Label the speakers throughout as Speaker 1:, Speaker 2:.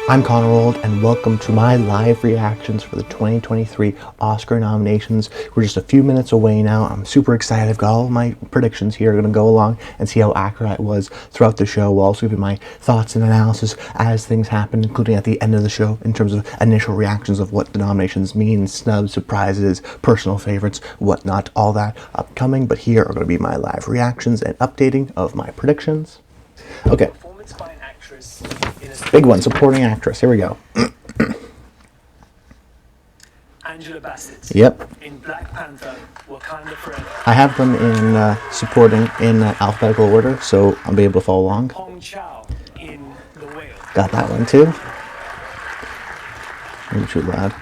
Speaker 1: I'm Connor Old, and welcome to my live reactions for the 2023 Oscar nominations. We're just a few minutes away now. I'm super excited. I've got all of my predictions here. I'm going to go along and see how accurate I was throughout the show. We'll also give you my thoughts and analysis as things happen, including at the end of the show in terms of initial reactions of what the nominations mean, snubs, surprises, personal favorites, whatnot, all that upcoming. But here are going to be my live reactions and updating of my predictions. Okay. Big one, supporting actress. Here we go.
Speaker 2: Angela Bassett.
Speaker 1: Yep.
Speaker 2: In Black Panther, Wakanda Forever.
Speaker 1: I have them in supporting in alphabetical order, so I'll be able to follow along.
Speaker 2: Hong Chow in The Whale.
Speaker 1: Got that one too. Maybe too loud.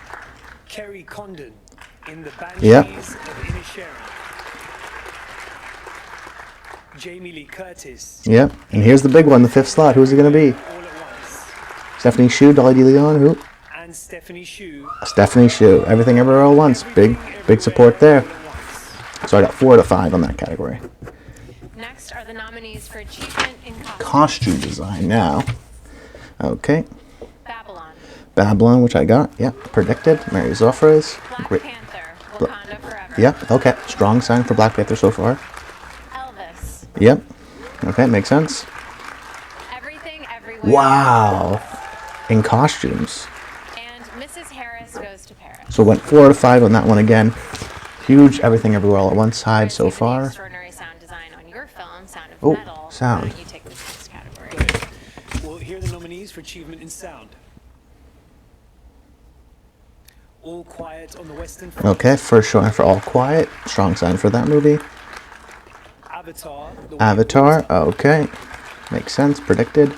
Speaker 2: Kerry Condon in The Banshees
Speaker 1: Yep.
Speaker 2: of Inisherin. Jamie Lee Curtis.
Speaker 1: Yep. And here's the big one, the fifth slot. Who's it going to be?
Speaker 2: All at Once.
Speaker 1: Stephanie Hsu, Dolly De Leon, who?
Speaker 2: And Stephanie Hsu.
Speaker 1: Stephanie Hsu. Everything Everywhere All at Once. Big support there. So I got 4 out of 5 on that category.
Speaker 3: Next are the nominees for achievement in
Speaker 1: Costume design now. Okay.
Speaker 3: Babylon.
Speaker 1: Babylon, which I got. Yep. Predicted. Mary Zofres.
Speaker 3: Black
Speaker 1: Great.
Speaker 3: Panther, Wakanda Forever.
Speaker 1: Yep. Okay. Strong sign for Black Panther so far.
Speaker 3: Elvis.
Speaker 1: Yep. Okay. Makes sense.
Speaker 3: Everything Everywhere.
Speaker 1: Wow. In costumes.
Speaker 3: And Mrs. Harris Goes to Paris.
Speaker 1: So went 4 out of 5 on that one again. Huge Everything Everywhere All at Once side so far.
Speaker 3: Extraordinary sound design on your film, Sound of
Speaker 1: Oh,
Speaker 3: Metal.
Speaker 1: sound.
Speaker 3: You take this next category.
Speaker 2: Well, here are the nominees for achievement in sound. All Quiet on the Western Front.
Speaker 1: Okay, first showing for All Quiet. Strong sign for that movie.
Speaker 2: Avatar.
Speaker 1: Avatar. Okay. Makes sense. Predicted.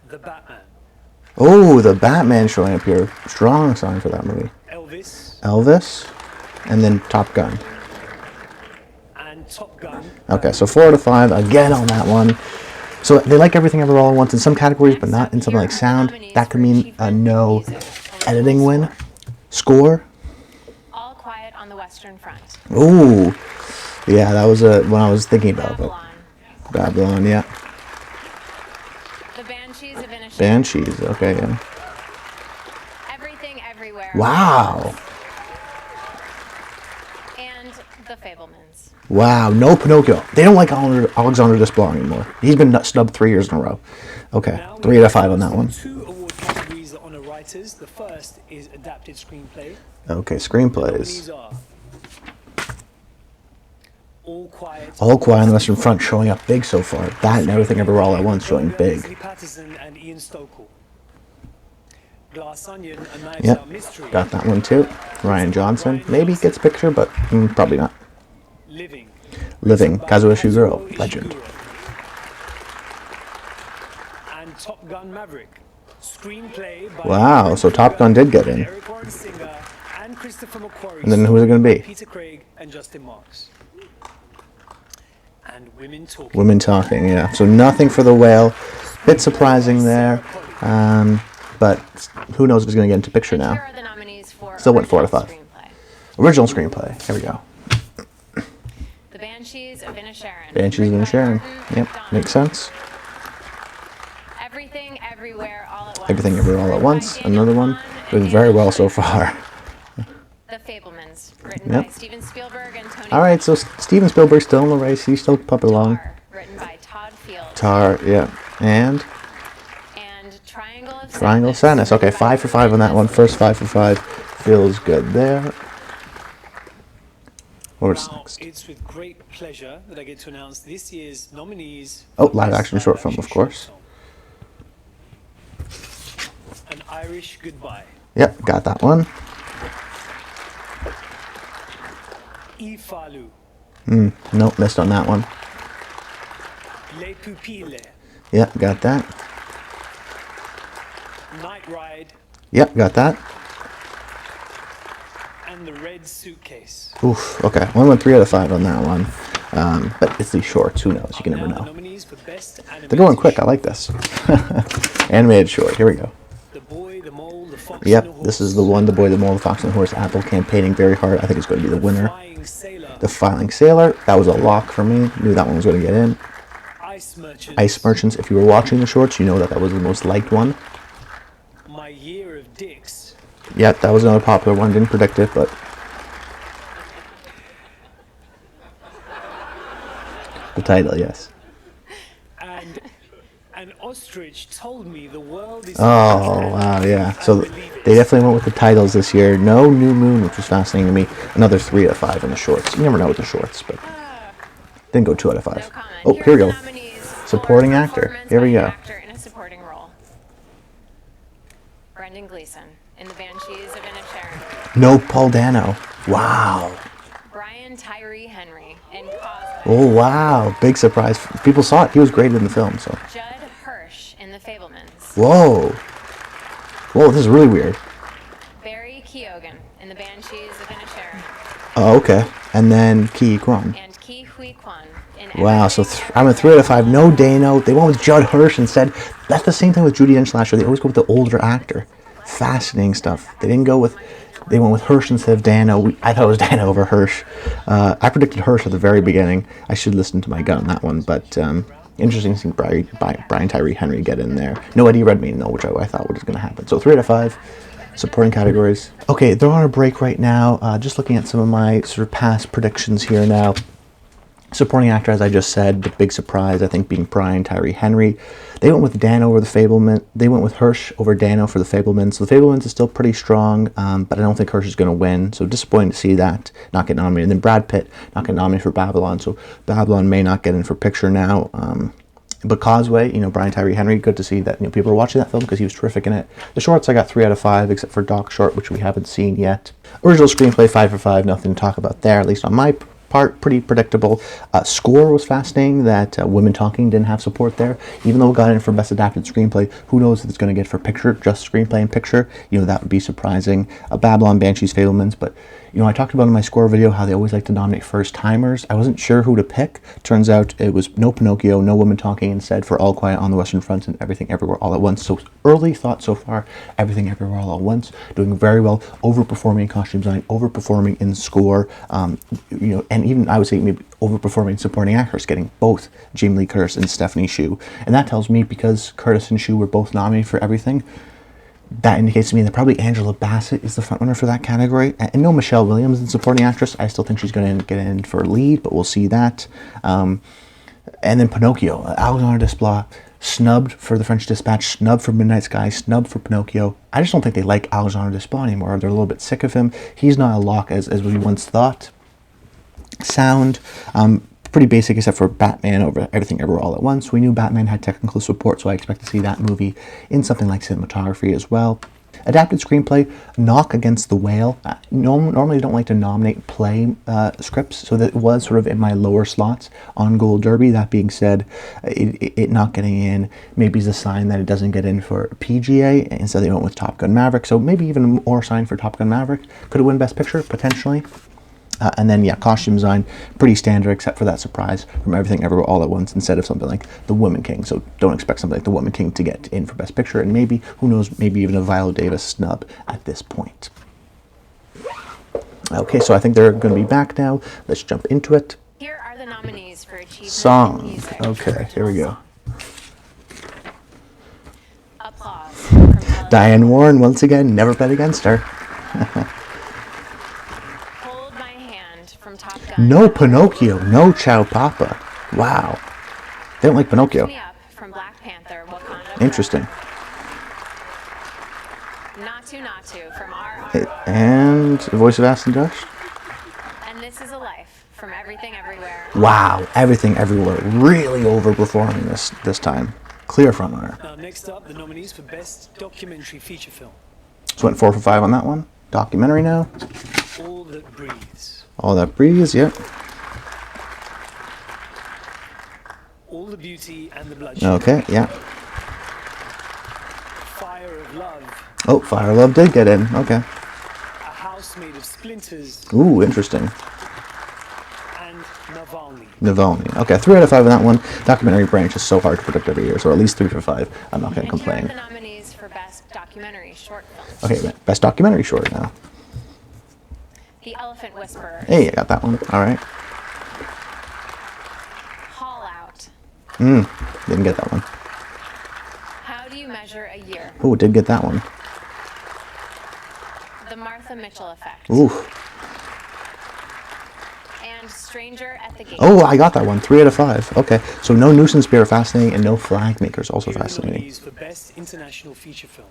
Speaker 2: The Batman.
Speaker 1: Oh, the Batman showing up here. Strong sign for that movie.
Speaker 2: Elvis.
Speaker 1: Elvis. And then Top Gun.
Speaker 2: And Top Gun.
Speaker 1: Okay, so 4 out of 5 again on that one. So they like Everything Everywhere All at Once in some categories, but not in something like sound. That could mean a no editing win. Score.
Speaker 3: All Quiet on the Western Front.
Speaker 1: Ooh. Yeah, that was one I was thinking about. But
Speaker 3: Babylon.
Speaker 1: Babylon, yeah.
Speaker 3: The Banshees of Inisherin.
Speaker 1: Banshees, okay, yeah.
Speaker 3: Everything Everywhere.
Speaker 1: Wow.
Speaker 3: And The Fablemans.
Speaker 1: Wow, no Pinocchio. They don't like Alexander Desplat anymore. He's been snubbed 3 years in a row. Okay, 3 out of 5 on that one.
Speaker 2: 2 award categories that honor writers. The first is adapted screenplay.
Speaker 1: Okay, screenplays.
Speaker 2: These are All Quiet.
Speaker 1: All Quiet on the Western Front showing up big so far. That and Everything Everywhere All at Once showing
Speaker 2: Leslie
Speaker 1: big.
Speaker 2: Patterson and Ian Stokell. Glass Onion, A Knives
Speaker 1: Yep,
Speaker 2: Out Mystery.
Speaker 1: got that one too. Ryan Johnson. Maybe gets a picture, but probably not.
Speaker 2: Living.
Speaker 1: Living.
Speaker 2: By
Speaker 1: Kazuo Ishiguro.
Speaker 2: Kazuo
Speaker 1: Legend.
Speaker 2: Ishiguro. And Top Gun Maverick. Screenplay by
Speaker 1: Wow, so Top Gun did get in.
Speaker 2: Eric Warren Singer and Christopher McQuarrie.
Speaker 1: And then who's it going to be?
Speaker 2: Peter Craig and Justin Marks. And Women Talking.
Speaker 1: Women Talking, yeah. So nothing for The Whale. Bit surprising there. But who knows if he's going to get into picture
Speaker 3: And here
Speaker 1: now.
Speaker 3: are the nominees for
Speaker 1: Still went 4 out of
Speaker 3: original
Speaker 1: 5.
Speaker 3: screenplay.
Speaker 1: Original screenplay. Here we go.
Speaker 3: The Banshees of Inisherin.
Speaker 1: Banshees
Speaker 3: Written
Speaker 1: and
Speaker 3: by
Speaker 1: Sharon.
Speaker 3: Martin
Speaker 1: Yep,
Speaker 3: McDonagh.
Speaker 1: makes sense.
Speaker 3: Everything Everywhere All at Once.
Speaker 1: Everything Everywhere All at
Speaker 3: Written by
Speaker 1: Once.
Speaker 3: Daniel
Speaker 1: Another one.
Speaker 3: Kahn
Speaker 1: Doing
Speaker 3: and
Speaker 1: very
Speaker 3: Daniel
Speaker 1: well so
Speaker 3: Scheinert.
Speaker 1: far.
Speaker 3: The Fablemans. Written
Speaker 1: Yep.
Speaker 3: by Steven Spielberg and Tony
Speaker 1: Alright, so Steven Spielberg's still in the race. He's still pumping along.
Speaker 3: Tar, written by Todd Field.
Speaker 1: Tar, yeah. And
Speaker 3: And Triangle of
Speaker 1: Triangle of Sadness. Okay, 5 for 5 on that one. First 5 for 5. Feels good there. What's
Speaker 2: Now,
Speaker 1: next?
Speaker 2: it's with great pleasure that I get to announce this year's nominees.
Speaker 1: Oh,
Speaker 2: for
Speaker 1: live
Speaker 2: Best
Speaker 1: action short film, of
Speaker 2: Live-Action
Speaker 1: course.
Speaker 2: Short Film. An Irish Goodbye.
Speaker 1: Yep, got that one.
Speaker 2: Ifalu.
Speaker 1: Nope, missed on that one.
Speaker 2: Les Pupilles.
Speaker 1: Yep, got that.
Speaker 2: Night Ride.
Speaker 1: Yep, got that.
Speaker 2: And The Red Suitcase.
Speaker 1: Oof, okay. Only went 3 out of 5 on that one. But it's these shorts, who knows? You can never
Speaker 2: Now the
Speaker 1: know.
Speaker 2: nominees for Best Animated
Speaker 1: They're going quick, I
Speaker 2: Short.
Speaker 1: like this. Animated short, here we go.
Speaker 2: The Boy, the Mole, the Fox, and the
Speaker 1: Yep,
Speaker 2: Horse.
Speaker 1: this is the one, The Boy, the Mole, the Fox, and the Horse. Apple campaigning very hard. I think it's going to be the winner.
Speaker 2: Flying Sailor.
Speaker 1: The Filing Sailor, that was a lock for me. Knew that one was going to get in.
Speaker 2: Ice Merchants.
Speaker 1: Ice Merchants, if you were watching the shorts, you know that that was the most liked one.
Speaker 2: My Year of Dicks.
Speaker 1: Yep, that was another popular one. Didn't predict it, but the title, yes.
Speaker 2: And an ostrich told me the world is.
Speaker 1: Oh, wow, yeah. So
Speaker 2: I believe it.
Speaker 1: they definitely went with the titles this year. No New Moon, which was fascinating to me. Another 3 out of 5 in the shorts. You never know with the shorts, but didn't go 2 out of 5.
Speaker 3: No comment.
Speaker 1: Oh, here we
Speaker 3: are the
Speaker 1: go.
Speaker 3: nominees for
Speaker 1: Supporting actor.
Speaker 3: performance
Speaker 1: Here we
Speaker 3: by an
Speaker 1: go.
Speaker 3: actor in a supporting role. Brendan Gleeson in The Banshees of Inisherin.
Speaker 1: No Paul Dano. Wow.
Speaker 3: Brian Tyree Henry in Causeway.
Speaker 1: Oh, wow. Big surprise. People saw it. He was great in the film, so.
Speaker 3: Judd Hirsch in The Fablemans.
Speaker 1: Whoa. Whoa, this is really weird.
Speaker 3: Barry Keoghan in The Banshees of Inisherin.
Speaker 1: Oh, okay. And then Ki Kwan.
Speaker 3: And Ki Hui Kwan in
Speaker 1: Wow, so
Speaker 3: Everything
Speaker 1: I'm a 3 out of 5.
Speaker 3: Everywhere All
Speaker 1: No
Speaker 3: at
Speaker 1: Dano. They went with Judd Hirsch instead. That's the same thing with Judi Dench last year. They always go with the older actor. Fascinating stuff. They didn't go with. They went with Hirsch instead of Dano. I thought it was Dano over Hirsch. I predicted Hirsch at the very beginning. I should listen to my gut on that one, but interesting to see Brian Tyree Henry get in there. No Eddie Redmayne though, which I thought was going to happen. So 3 out of 5. Supporting categories. Okay, they're on a break right now. Just looking at some of my sort of past predictions here now. Supporting actor, as I just said, the big surprise, I think, being Brian Tyree Henry. They went with Dan over The Fableman. They went with Hirsch over Dano for The Fablemans. So The Fablemans is still pretty strong, but I don't think Hirsch is going to win. So disappointing to see that not get nominated. And then Brad Pitt not get nominated for Babylon. So Babylon may not get in for picture now. But Causeway, Brian Tyree Henry, good to see that people are watching that film because he was terrific in it. The shorts, I got 3 out of 5, except for Doc Short, which we haven't seen yet. Original screenplay, 5 for 5, nothing to talk about there, at least on my part, pretty predictable. Score was fascinating that Women Talking didn't have support there. Even though it got in for Best Adapted Screenplay, who knows if it's going to get for picture, just screenplay and picture. That would be surprising. Babylon, Banshees, Fablemans, but I talked about in my score video how they always like to nominate first-timers. I wasn't sure who to pick. Turns out it was no Pinocchio, no Women Talking, instead for All Quiet on the Western Front and Everything Everywhere All at Once. So early thoughts so far, Everything Everywhere All at Once, doing very well, overperforming in costume design, overperforming in score, and even I would say maybe overperforming supporting actors, getting both Jamie Lee Curtis and Stephanie Hsu. And that tells me, because Curtis and Hsu were both nominated for everything, that indicates to me that probably Angela Bassett is the frontrunner for that category. And no Michelle Williams in supporting actress. I still think she's going to get in for lead, but we'll see that. And then Pinocchio, Alexandre Desplat, snubbed for The French Dispatch, snubbed for Midnight Sky, snubbed for Pinocchio. I just don't think they like Alexandre Desplat anymore. They're a little bit sick of him. He's not a lock as we once thought. Sound, pretty basic except for Batman over Everything Everywhere All at Once. We knew Batman had technical support, so I expect to see that movie in something like cinematography as well. Adapted screenplay, Knock Against the Whale. Normally I don't like to nominate play scripts, so that it was sort of in my lower slots on Gold Derby. That being said, it not getting in maybe is a sign that it doesn't get in for PGA, and so they went with Top Gun Maverick, so maybe even more sign for Top Gun Maverick. Could it win Best Picture? Potentially. And then, costume design, pretty standard except for that surprise from Everything Everywhere All at Once instead of something like The Woman King. So don't expect something like The Woman King to get in for Best Picture, and maybe, who knows, maybe even a Viola Davis snub at this point. Okay, so I think they're going to be back now. Let's jump into it.
Speaker 3: Here are the nominees for Achievement in
Speaker 1: Song.
Speaker 3: Music.
Speaker 1: Okay, here we go.
Speaker 3: Applause from television.
Speaker 1: Diane Warren, once again, never bet against her.
Speaker 3: Hold My Hand from Top Gun.
Speaker 1: No Pinocchio, no Chow Papa. Wow. They don't like Pinocchio.
Speaker 3: Me Up from Black Panther, Wakanda.
Speaker 1: Interesting.
Speaker 3: Natu from R.R.
Speaker 1: And the voice of Aston Josh.
Speaker 3: And This Is a Life from Everything Everywhere.
Speaker 1: Wow, Everything Everywhere really overperforming this time. Clear frontrunner.
Speaker 2: Now, next up, the nominees for Best Documentary Feature Film.
Speaker 1: So went 4 for 5 on that one. Documentary now.
Speaker 2: All That Breathes.
Speaker 1: All That Breathes, yep.
Speaker 2: All the Beauty and the Bloodshed.
Speaker 1: Okay, yeah.
Speaker 2: Fire of Love.
Speaker 1: Oh, Fire Love did get in. Okay.
Speaker 2: A House Made of Splinters.
Speaker 1: Ooh, interesting.
Speaker 2: And Navalny.
Speaker 1: Navalny. Okay, 3 out of 5 on that one. Documentary branch is so hard to predict every year, so at least 3 for 5. I'm not going to
Speaker 3: And here are
Speaker 1: complain.
Speaker 3: the nominees for Best Documentary Short Film.
Speaker 1: Okay, Best Documentary Short now.
Speaker 3: The Elephant Whisperer.
Speaker 1: Hey, I got that one. All right.
Speaker 3: Haul Out.
Speaker 1: Didn't get that one.
Speaker 3: How Do You Measure a Year?
Speaker 1: Oh, did get that one.
Speaker 3: The Martha Mitchell Effect.
Speaker 1: Ooh.
Speaker 3: And Stranger at the Gate.
Speaker 1: Oh, I got that one. 3 out of 5. Okay, so no nuisance beer, fascinating, and no flag makers, also
Speaker 2: Here are the
Speaker 1: fascinating.
Speaker 2: nominees for Best International Feature Film.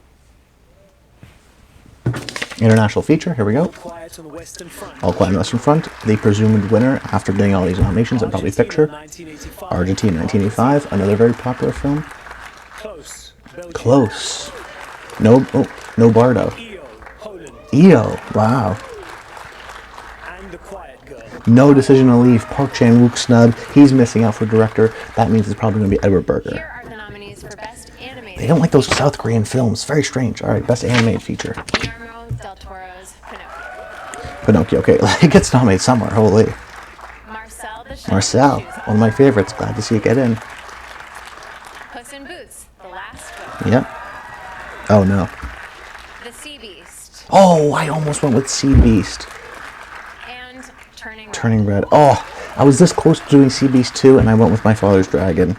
Speaker 1: International feature, here we go.
Speaker 2: All Quiet on the Western Front.
Speaker 1: All Quiet on the Western Front, the presumed winner after getting all these nominations, and probably picture.
Speaker 2: 1985.
Speaker 1: Argentina, 1985, another very popular film.
Speaker 2: Close. Belgium.
Speaker 1: Close. No Bardo.
Speaker 2: EO. Poland.
Speaker 1: EO, wow.
Speaker 2: And The Quiet Girl.
Speaker 1: No Decision to Leave, Park Chan-wook snub. He's missing out for director. That means it's probably going to be Edward Berger.
Speaker 3: Here are the nominees for Best Animated.
Speaker 1: They don't like those South Korean films. Very strange. All right, Best Animated Feature.
Speaker 3: Guillermo del Toro's Pinocchio.
Speaker 1: Pinocchio, okay. It gets nominated somewhere, holy.
Speaker 3: Marcel the Shell
Speaker 1: Marcel,
Speaker 3: Shoes.
Speaker 1: one of my favorites. Glad to see it get in.
Speaker 3: Puss in Boots, The Last Book.
Speaker 1: Yep. Oh, no.
Speaker 3: The Sea Beast.
Speaker 1: Oh, I almost went with Sea Beast.
Speaker 3: And Turning Red.
Speaker 1: Turning Red. Oh, I was this close to doing Sea Beast 2, and I went with My Father's Dragon.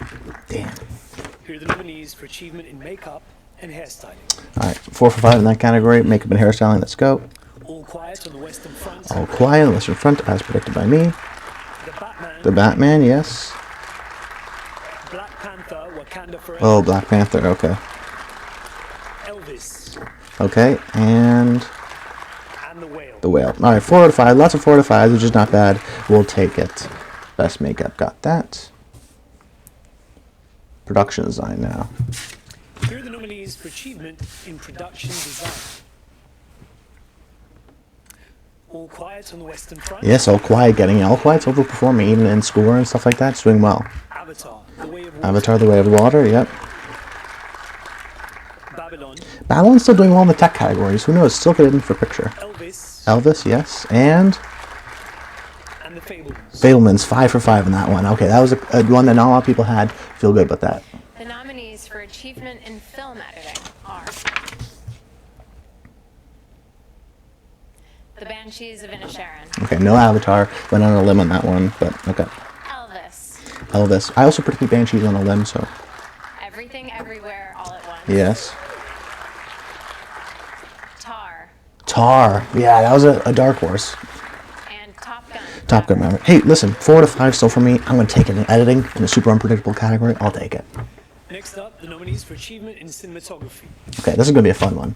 Speaker 1: Damn.
Speaker 2: Here are the nominees for achievement in makeup and hairstyling.
Speaker 1: All right, 4 for 5 in that category. Makeup and hairstyling, let's go.
Speaker 2: All Quiet on the Western Front.
Speaker 1: All Quiet on the Western Front, as predicted by me.
Speaker 2: The Batman.
Speaker 1: The Batman, yes.
Speaker 2: Black Panther. Wakanda Forever.
Speaker 1: Oh, Black Panther, okay.
Speaker 2: Elvis.
Speaker 1: Okay, and
Speaker 2: And The Whale.
Speaker 1: The Whale. All right, 4 out of 5. Lots of 4 out of 5s, which is not bad. We'll take it. Best makeup, got that. Production design now.
Speaker 2: Here are the nominees for achievement in production design. All Quiet on the Western Front.
Speaker 1: Yes, All Quiet getting it. All Quiet's overperforming, even in score and stuff like that. It's doing well.
Speaker 2: Avatar. The Way of Water.
Speaker 1: Avatar, The Way of Water, yep.
Speaker 2: Babylon.
Speaker 1: Babylon's still doing well in the tech categories. Who knows? Still get in for picture.
Speaker 2: Elvis.
Speaker 1: Elvis, yes. And
Speaker 2: And The Fablemans.
Speaker 1: Fablemans, 5 for 5 in that one. Okay, that was a one that not a lot of people had. Feel good about that.
Speaker 3: The nominees for achievement in film editing are The Banshees of Inisherin.
Speaker 1: Okay, no Avatar. Went on a limb on that one, but okay.
Speaker 3: Elvis.
Speaker 1: Elvis. I also predicted Banshees on a limb, so
Speaker 3: Everything Everywhere All at Once.
Speaker 1: yes.
Speaker 3: Tar.
Speaker 1: Tar. Yeah, that was a dark horse.
Speaker 3: And Top Gun.
Speaker 1: Top Gun Maverick. Hey, listen, 4 out of 5 still for me. I'm going to take it in editing in a super unpredictable category. I'll take it.
Speaker 2: Next up, the nominees for achievement in cinematography.
Speaker 1: Okay, this is going to be a fun one.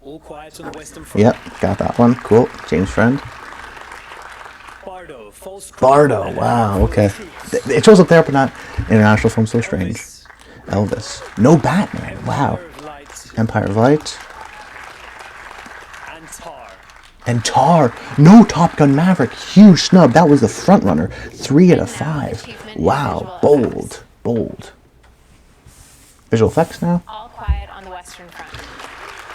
Speaker 2: All Quiet on the Western Front.
Speaker 1: Yep, got that one. Cool. James Friend.
Speaker 2: Bardo. False Creed,
Speaker 1: Bardo.
Speaker 2: and
Speaker 1: Wow,
Speaker 2: Full
Speaker 1: okay.
Speaker 2: Truth.
Speaker 1: It shows up there, but not international film. So strange.
Speaker 2: Elvis.
Speaker 1: Elvis. No Batman. Wow.
Speaker 2: Empire of Light.
Speaker 1: Empire of Light.
Speaker 2: And Tar.
Speaker 1: And Tar. No Top Gun Maverick. Huge snub. That was the front runner. 3 out of 5. Wow. Bold. Bold. Visual effects now?
Speaker 3: All Quiet on the Western Front.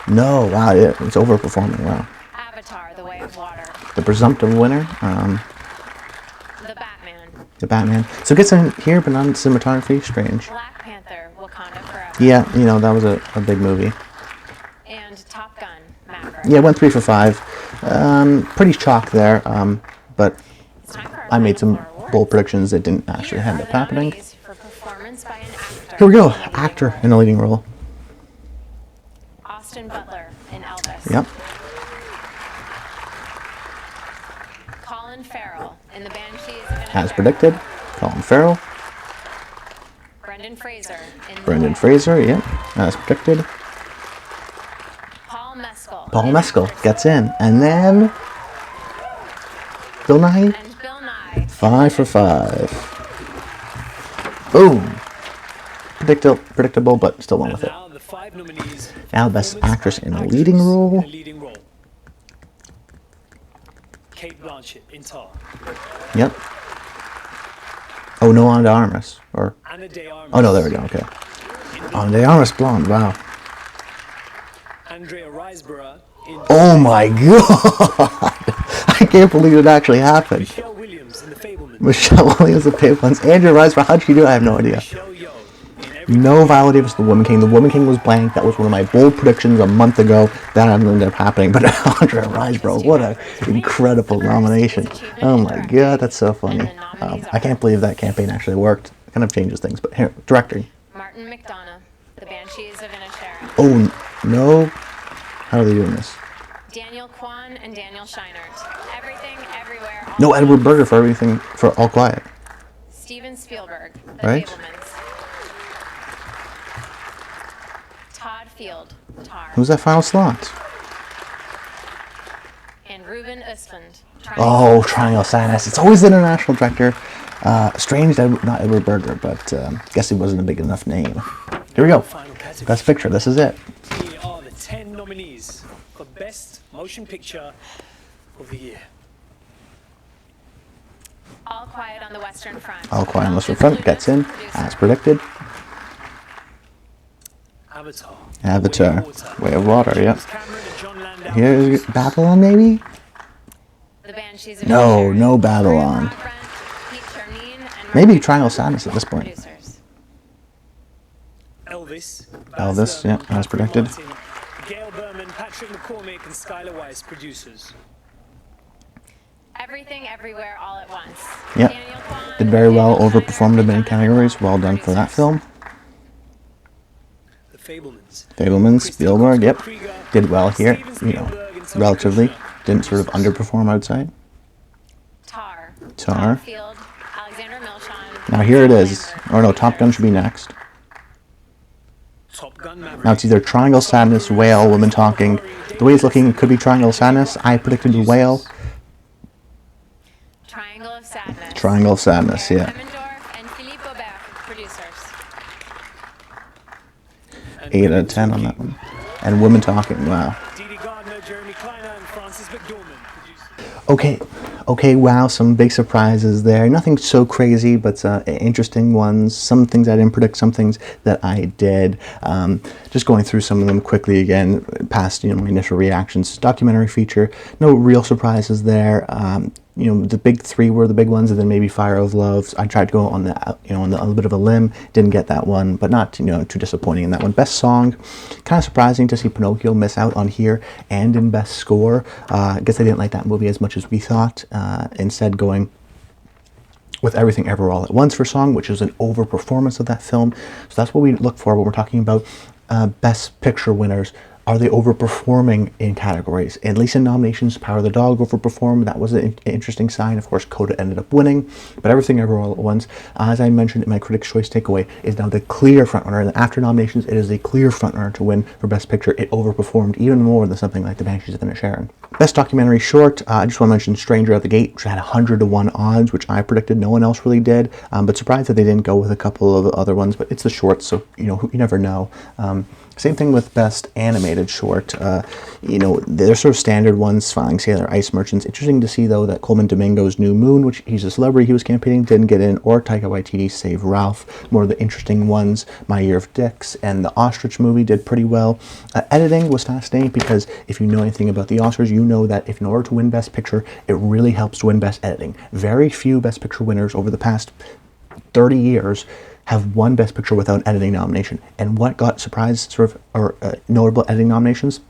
Speaker 1: No. Wow. It's overperforming. Wow.
Speaker 3: Avatar, The Way of Water.
Speaker 1: The presumptive winner.
Speaker 3: The Batman.
Speaker 1: The Batman. So it gets in here, but not in cinematography. Strange.
Speaker 3: Black Panther, Wakanda Forever.
Speaker 1: Yeah, you know, that was a big movie.
Speaker 3: And Top Gun, Maverick.
Speaker 1: Yeah, went 3 for 5. Pretty chalk there, but
Speaker 3: It's time for our
Speaker 1: I made some
Speaker 3: final four
Speaker 1: bold
Speaker 3: awards.
Speaker 1: predictions that didn't actually
Speaker 3: Here
Speaker 1: end
Speaker 3: are
Speaker 1: up
Speaker 3: the
Speaker 1: happening.
Speaker 3: nominees for performance by an actor.
Speaker 1: Here we go.
Speaker 3: in a leading
Speaker 1: Actor
Speaker 3: role.
Speaker 1: in a leading role.
Speaker 3: Austin Butler in Elvis.
Speaker 1: Yep.
Speaker 3: Colin Farrell in The Banshees of Inisherin.
Speaker 1: As predicted. Colin Farrell.
Speaker 3: Brendan Fraser in The
Speaker 1: Brendan
Speaker 3: Whale.
Speaker 1: Fraser. Yep. As predicted.
Speaker 3: Paul Mescal.
Speaker 1: Paul
Speaker 3: in
Speaker 1: Mescal
Speaker 3: Actors.
Speaker 1: gets in. And then Bill Nighy.
Speaker 3: And Bill Nye.
Speaker 1: 5 for 5. Boom. Predictable, but still went
Speaker 2: And
Speaker 1: with it.
Speaker 2: now the 5 nominees. for
Speaker 1: Now Best
Speaker 2: performance
Speaker 1: Actress
Speaker 2: by
Speaker 1: in a
Speaker 2: actors
Speaker 1: Leading Role.
Speaker 2: in a leading role. Kate Blanchett in Tar.
Speaker 1: Yep. Oh, no Ana de Armas. Or
Speaker 2: Ana de Armas.
Speaker 1: oh no, there we go. Okay. Ana de Armas blonde. Wow.
Speaker 2: Andrea Riseborough in
Speaker 1: Oh my god! I can't believe it actually happened.
Speaker 2: Michelle Williams in The Fablemans.
Speaker 1: Michelle Williams, The Pavements, Andrew Riseborough. How'd she do? I have no idea.
Speaker 2: Michelle Yeoh in Every
Speaker 1: No Viola Davis, The Woman King. The Woman King was blank. That was one of my bold predictions a month ago. That ended up happening. But Andrea Riseborough, what an incredible nomination. Oh my god, that's so funny. I can't believe that campaign actually worked. It kind of changes things. But here, directing.
Speaker 3: Martin McDonough, The Banshees of Inisherin.
Speaker 1: Oh, no. How are they doing this?
Speaker 3: Daniel Kwan and Daniel Scheinert. Everything, Everywhere, All
Speaker 1: No
Speaker 3: at
Speaker 1: Edward
Speaker 3: Once.
Speaker 1: Berger for everything for All Quiet.
Speaker 3: Steven Spielberg, The
Speaker 1: Right.
Speaker 3: Fabelmans. Todd Field, Tar.
Speaker 1: Who's that final slot?
Speaker 3: And Ruben Östlund.
Speaker 1: Oh, Triangle of Sadness. It's always the international director. Strange that not Edward Berger, but guess he wasn't a big enough name. Here we go.
Speaker 2: Final category.
Speaker 1: Best Picture. This is it.
Speaker 2: Here are the 10 nominees for Best Motion Picture of the Year.
Speaker 3: All Quiet on the Western Front.
Speaker 1: All Quiet on the Western Front gets in, as predicted.
Speaker 2: Avatar.
Speaker 1: Avatar. Way of Water, yeah.
Speaker 2: James Cameron and John Landau.
Speaker 1: Here's Babylon, maybe?
Speaker 3: The Banshees of
Speaker 1: No,
Speaker 3: Inisherin.
Speaker 1: no Babylon.
Speaker 3: Graham Rodbrent, Pete Chernin, and
Speaker 1: Maybe
Speaker 3: Mark
Speaker 1: Triangle of
Speaker 3: Hamill,
Speaker 1: Sadness at this point.
Speaker 3: producers.
Speaker 2: Elvis.
Speaker 1: Elvis, yeah, as predicted.
Speaker 2: Martin, Gail Berman, Patrick McCormick, and Skylar Weiss, producers.
Speaker 3: Everything, Everywhere, All at Once.
Speaker 1: Yep.
Speaker 3: Daniel Kwan,
Speaker 1: Did very well,
Speaker 3: Daniel Scheinert,
Speaker 1: overperformed in many
Speaker 3: and
Speaker 1: categories. Well done for that
Speaker 3: producers.
Speaker 1: film.
Speaker 2: The Fabelmans.
Speaker 1: Fabelmans,
Speaker 2: Kristen
Speaker 1: Spielberg, yep.
Speaker 2: Krieger,
Speaker 1: Did well here,
Speaker 2: Steven
Speaker 1: you know,
Speaker 2: Spielberg, and Tom
Speaker 1: relatively.
Speaker 2: Kushner,
Speaker 1: Didn't sort of
Speaker 2: producers.
Speaker 1: underperform, I would say.
Speaker 3: Tar.
Speaker 1: Tar.
Speaker 3: Todd Field, Alexander Milchan.
Speaker 1: Now here it
Speaker 3: Sam
Speaker 1: is.
Speaker 3: Lambert,
Speaker 1: Or no, Top Gun
Speaker 3: producers.
Speaker 1: should be next.
Speaker 2: Top Gun Maverick.
Speaker 1: Now it's either Triangle Sadness, Whale, Women Talking. The way it's looking, it could be Triangle Sadness. I predicted the Whale.
Speaker 3: Triangle of Sadness.
Speaker 1: Triangle of Sadness,
Speaker 3: Eric
Speaker 1: yeah.
Speaker 3: Hemmendorf and Philippe Aubert, producers.
Speaker 2: And
Speaker 1: 8 out
Speaker 2: Women
Speaker 1: of 10 on
Speaker 2: Talking.
Speaker 1: that one. And Women Talking, wow.
Speaker 2: Dee Gardner, Jeremy Kleiner, and Francis McDormand, producers.
Speaker 1: Okay, wow, some big surprises there. Nothing so crazy, but interesting ones. Some things I didn't predict, some things that I did. Just going through some of them quickly again, past my initial reactions. Documentary feature, no real surprises there. The big three were the big ones, and then maybe Fire of Love. I tried to go on the on a little bit of a limb, didn't get that one, but not too disappointing in that one. Best song, kind of surprising to see Pinocchio miss out on here, and in best score. I guess I didn't like that movie as much as we thought. Instead, going with Everything Ever All at Once for song, which is an overperformance of that film. So that's what we look for when we're talking about best picture winners. Are they overperforming in categories? At least in nominations, Power of the Dog overperformed. That was an interesting sign. Of course, Coda ended up winning. But Everything Ever All at Once, as I mentioned in my Critics' Choice takeaway, is now the clear frontrunner. And after nominations, it is a clear frontrunner to win for Best Picture. It overperformed even more than something like The Banshees of Inisherin. Best Documentary Short, I just want to mention Stranger at the Gate, which had 100-to-1 odds, which I predicted. No one else really did. But surprised that they didn't go with a couple of other ones. But it's the short, so you never know. Same thing with Best Animated Short. They're sort of standard ones, Flying Sailor, Ice Merchants. Interesting to see, though, that Coleman Domingo's New Moon, which he's a celebrity he was campaigning, didn't get in, or Taika Waititi's Save Ralph. More of the interesting ones, My Year of Dicks, and the Ostrich movie did pretty well. Editing was fascinating because if you know anything about the Oscars, you know that if in order to win Best Picture, it really helps to win Best Editing. Very few Best Picture winners over the past 30 years have won Best Picture without an editing nomination. And what got notable editing nominations?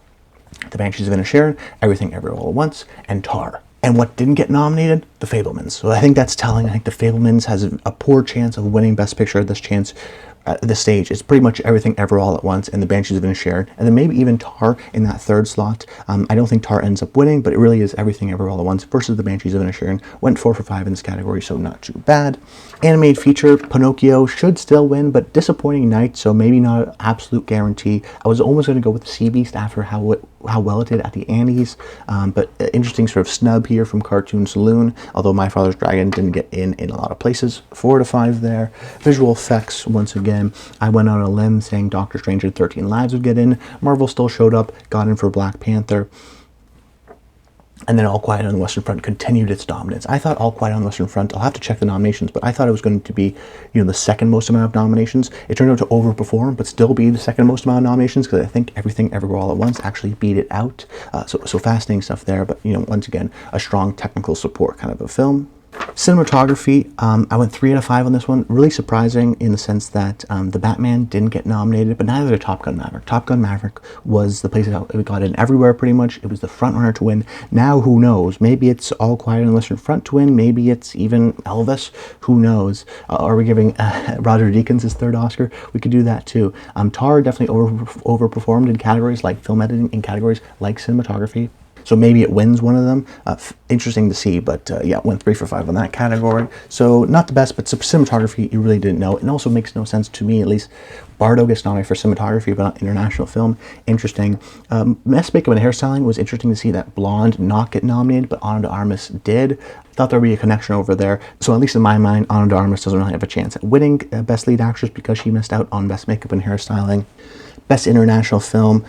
Speaker 1: The Banshees of Inisherin, Everything Everywhere All at Once, and Tar. And what didn't get nominated? The Fabelmans. So I think that's telling. I think The Fabelmans has a poor chance of winning Best Picture at this stage. It's pretty much Everything Ever All at Once and The Banshees of Inisherin, and then maybe even Tar in that third slot. I don't think Tar ends up winning, but it really is Everything Ever All at Once versus The Banshees of Inisherin. Went 4 for 5 in this category, so not too bad. Animated feature, Pinocchio should still win, but disappointing night, so maybe not an absolute guarantee. I was almost going to go with Sea Beast after how well it did at the Annies, but interesting sort of snub here from Cartoon Saloon, although My Father's Dragon didn't get in a lot of places. 4 to 5 there. Visual effects, once again, I went on a limb saying Doctor Strange and 13 Lives would get in. Marvel still showed up, got in for Black Panther. And then All Quiet on the Western Front continued its dominance. I thought All Quiet on the Western Front, I'll have to check the nominations, but I thought it was going to be, the second most amount of nominations. It turned out to overperform, but still be the second most amount of nominations, because I think Everything Everywhere All at Once actually beat it out. So fascinating stuff there, but, once again, a strong technical support kind of a film. Cinematography, I went 3 out of 5 on this one. Really surprising in the sense that The Batman didn't get nominated, but neither did Top Gun Maverick. Top Gun Maverick was the place that it got in everywhere pretty much. It was the front runner to win. Now, who knows? Maybe it's All Quiet on the Western Front to win. Maybe it's even Elvis. Who knows? Are we giving Roger Deakins his 3rd Oscar? We could do that too. Tar definitely overperformed in categories like film editing, in categories like cinematography. So maybe it wins one of them. Interesting to see, but yeah, went 3 for 5 on that category. So not the best, but cinematography, you really didn't know. It also makes no sense to me, at least. Bardo gets nominated for cinematography, but not international film. Interesting. Best makeup and hairstyling was interesting to see that Blonde not get nominated, but Ana de Armas did. Thought there would be a connection over there. So at least in my mind, Ana de Armas doesn't really have a chance at winning Best Lead Actress because she missed out on Best Makeup and Hairstyling. Best International Film,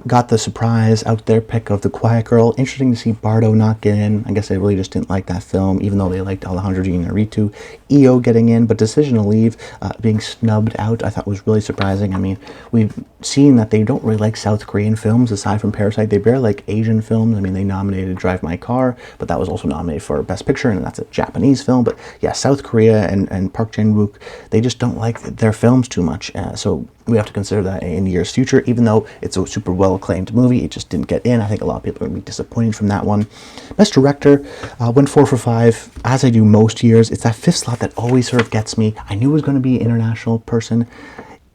Speaker 1: got the surprise out there pick of The Quiet Girl. Interesting to see Bardo not get in. I guess they really just didn't like that film, even though they liked Alejandro Iñárritu. EO getting in, but Decision to Leave being snubbed out, I thought was really surprising. I mean, we've seen that they don't really like South Korean films, aside from Parasite. They barely like Asian films. I mean, they nominated Drive My Car, but that was also nominated for Best Picture, and that's a Japanese film. But yeah, South Korea and Park Chan-wook, they just don't like their films too much. So we have to consider that in the year's future. Even though it's a super well-acclaimed movie, it just didn't get in. I think a lot of people are going to be disappointed from that one. Best Director, went 4 for 5, as I do most years. It's that 5th slot that always sort of gets me. I knew it was going to be an international person,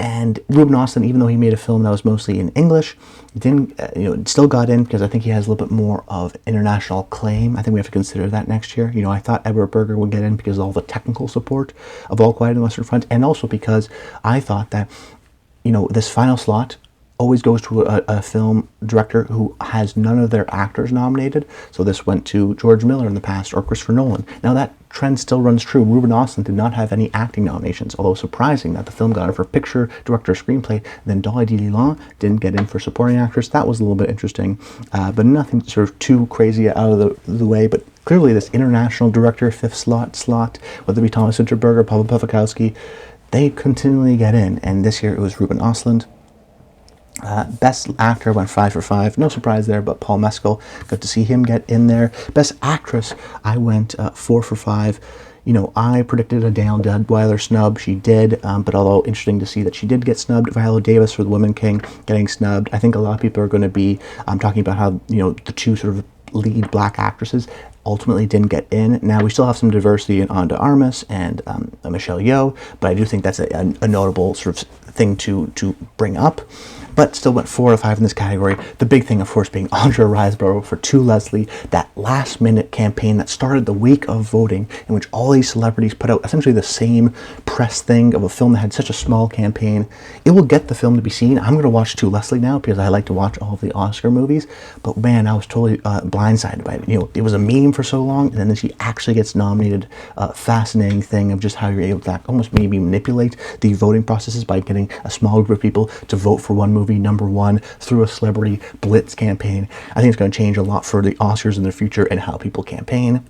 Speaker 1: and Ruben Östlund, even though he made a film that was mostly in English, didn't, still got in because I think he has a little bit more of international claim. I think we have to consider that next year. I thought Edward Berger would get in because of all the technical support of All Quiet on the Western Front, and also because I thought that this final slot always goes to a film director who has none of their actors nominated. So this went to George Miller in the past, or Christopher Nolan. Now that trend still runs true. Ruben Östlund did not have any acting nominations, although surprising that the film got it for picture, director, screenplay. Then Dolly Dillon didn't get in for supporting actress. That was a little bit interesting, but nothing sort of too crazy out of the way. But clearly this international director 5th slot, whether it be Thomas Winterberg or Pavel Pawlikowski, they continually get in, and this year it was Ruben Östlund. Best Actor went 5 for 5. No surprise there, but Paul Mescal, good to see him get in there. Best Actress, I went 4 for 5. I predicted a Danielle Deadwyler snub. She did, but although interesting to see that she did get snubbed. Viola Davis for The Woman King getting snubbed. I think a lot of people are going to be talking about how, the two sort of lead black actresses ultimately didn't get in. Now, we still have some diversity in Ana de Armas and Michelle Yeoh, but I do think that's a notable sort of thing to bring up. But still went 4 out of 5 in this category. The big thing, of course, being Andrea Riseborough for To Leslie, that last-minute campaign that started the week of voting, in which all these celebrities put out essentially the same press thing of a film that had such a small campaign. It will get the film to be seen. I'm going to watch To Leslie now because I like to watch all of the Oscar movies. But man, I was totally blindsided by it. It was a meme for so long, and then she actually gets nominated. Fascinating thing of just how you're able to almost maybe manipulate the voting processes by getting a small group of people to vote for one movie number one through a celebrity blitz campaign. I think it's going to change a lot for the Oscars in the future and how people campaign.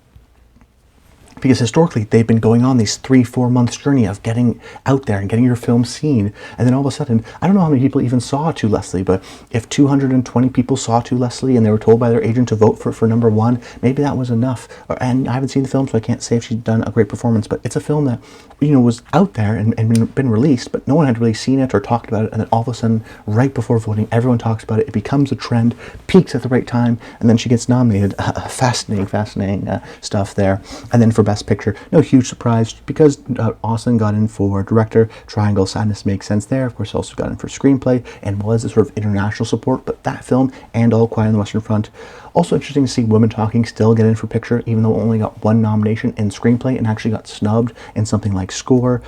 Speaker 1: Because historically, they've been going on these 3-4 months journey of getting out there and getting your film seen. And then all of a sudden, I don't know how many people even saw To Leslie, but if 220 people saw To Leslie and they were told by their agent to vote for number one, maybe that was enough. And I haven't seen the film, so I can't say if she's done a great performance, but it's a film that, was out there and been released, but no one had really seen it or talked about it. And then all of a sudden, right before voting, everyone talks about it. It becomes a trend, peaks at the right time, and then she gets nominated. Fascinating stuff there. And then for Best Picture, no huge surprise because Östlund got in for director. Triangle Sadness makes sense there. Of course, also got in for screenplay and was a sort of international support, but that film and All Quiet on the Western Front. Also interesting to see Women Talking still get in for picture, even though it only got one nomination in screenplay and actually got snubbed in something like Score.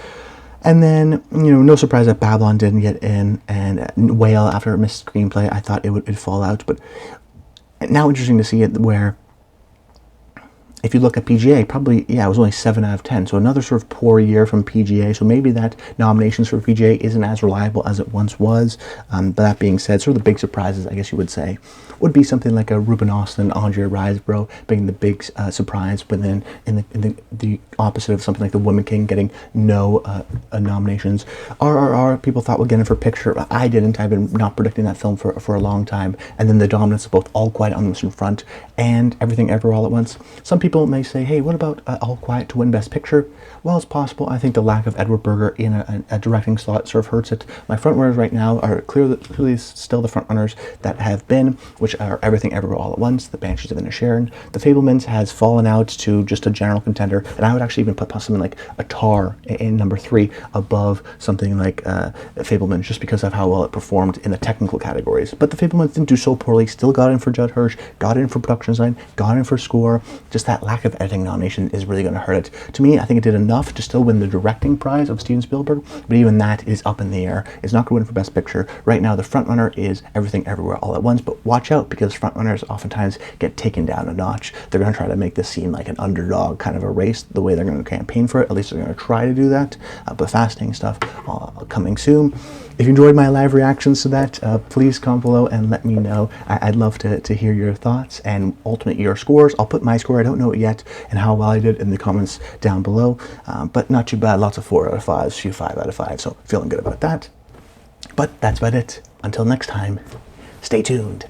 Speaker 1: And then, no surprise that Babylon didn't get in, and Whale, after it missed screenplay, I thought it'd fall out. But now interesting to see it where, if you look at PGA, probably, it was only 7 out of 10. So another sort of poor year from PGA. So maybe that nominations for PGA isn't as reliable as it once was. But that being said, sort of the big surprises, I guess you would say, would be something like a Ruben Östlund, Andrea Riseborough being the big surprise, but then in the opposite of something like The Woman King getting no nominations. RRR, people thought would get in for picture. I didn't. I've been not predicting that film for a long time. And then the dominance of both All Quiet on the Western Front and Everything Ever All at Once. Some people people may say, hey, what about All Quiet to win Best Picture? Well, it's possible. I think the lack of Edward Berger in a directing slot sort of hurts it. My front runners right now are clearly still the front runners that have been, which are Everything Everywhere All at Once, The Banshees of Inisherin. The Fabelmans has fallen out to just a general contender, and I would actually even put something like a Tar in number 3 above something like Fabelmans, just because of how well it performed in the technical categories. But the Fabelmans didn't do so poorly, still got in for Judd Hirsch, got in for production design, got in for score. Just that lack of editing nomination is really going to hurt it. To me, I think it did enough to still win the directing prize of Steven Spielberg, but even that is up in the air. It's not going to win for Best Picture. Right now, the frontrunner is Everything Everywhere All at Once, but watch out, because frontrunners oftentimes get taken down a notch. They're going to try to make this seem like an underdog kind of a race, the way they're going to campaign for it. At least they're going to try to do that. But fascinating stuff coming soon. If you enjoyed my live reactions to that, please comment below and let me know. I'd love to hear your thoughts and ultimately your scores. I'll put my score, I don't know it yet, and how well I did in the comments down below. But not too bad, lots of 4 out of 5s, few 5 out of 5, so feeling good about that. But that's about it. Until next time, stay tuned.